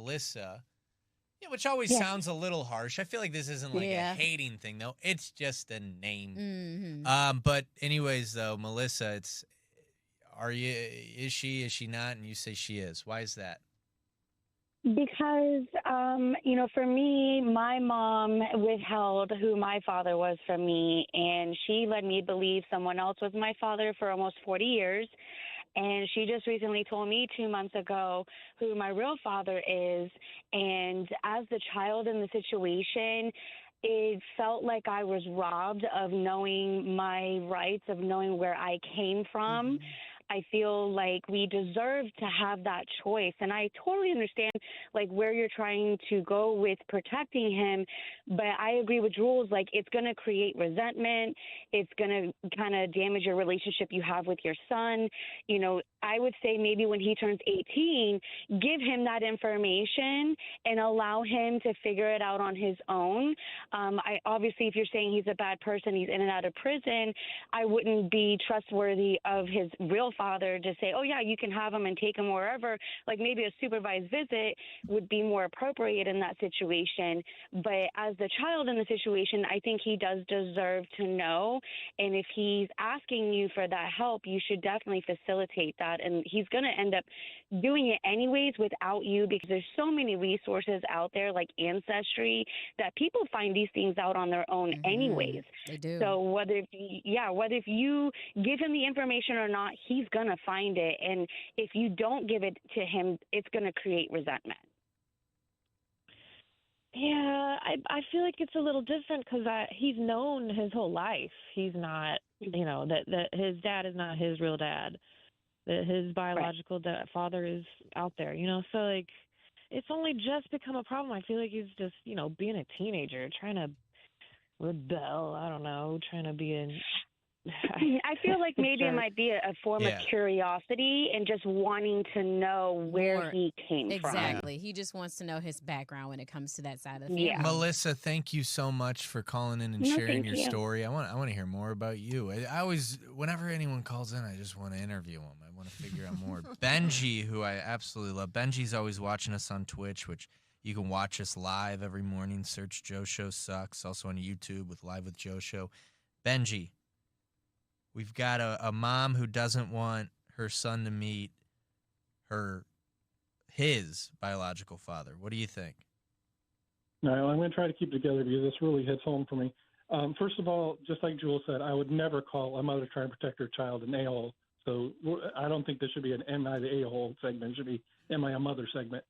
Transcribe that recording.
Melissa. Yeah, which always Yes. sounds a little harsh. I feel like this isn't like a Yeah. hating thing though. It's just a name. Mm-hmm. But anyways though, Melissa, is she not? And you say she is. Why is that? Because, for me, my mom withheld who my father was from me, and she led me to believe someone else was my father for almost 40 years. And she just recently told me 2 months ago who my real father is. And as the child in the situation, it felt like I was robbed of knowing my rights, of knowing where I came from. Mm-hmm. I feel like we deserve to have that choice. And I totally understand like where you're trying to go with protecting him, but I agree with Jules, like it's going to create resentment. It's going to kind of damage your relationship you have with your son. I would say maybe when he turns 18, give him that information and allow him to figure it out on his own. I obviously, if you're saying he's a bad person, he's in and out of prison, I wouldn't be trustworthy of his real father to say, oh yeah, you can have him and take him wherever. Like maybe a supervised visit would be more appropriate in that situation. But as the child in the situation, I think he does deserve to know. And if he's asking you for that help, you should definitely facilitate that. And he's going to end up doing it anyways without you, because there's so many resources out there like Ancestry that people find these things out on their own Mm-hmm. anyways. They do. So whether if you give him the information or not, he's going to find it. And if you don't give it to him, it's going to create resentment. Yeah, I feel like it's a little different because he's known his whole life. He's not, that his dad is not his real dad. That his biological father is out there, So like, it's only just become a problem. I feel like he's just, being a teenager, trying to rebel. I don't know, trying to be in. I feel like maybe it might be a form of curiosity and just wanting to know where he came from. Exactly. He just wants to know his background when it comes to that side of the family. Yeah. Melissa, thank you so much for calling in and sharing your story. I want to hear more about you. I always, whenever anyone calls in, I just want to interview them. I want to figure out more. Benji, who I absolutely love. Benji's always watching us on Twitch, which you can watch us live every morning. Search Joe Show Sucks. Also on YouTube with Live with Joe Show. Benji, we've got a mom who doesn't want her son to meet his biological father. What do you think? No, I'm going to try to keep it together because this really hits home for me. First of all, just like Jules said, I would never call a mother trying to protect her child an a-hole. So I don't think this should be an Am I the a-hole segment. It should be Am I a mother segment.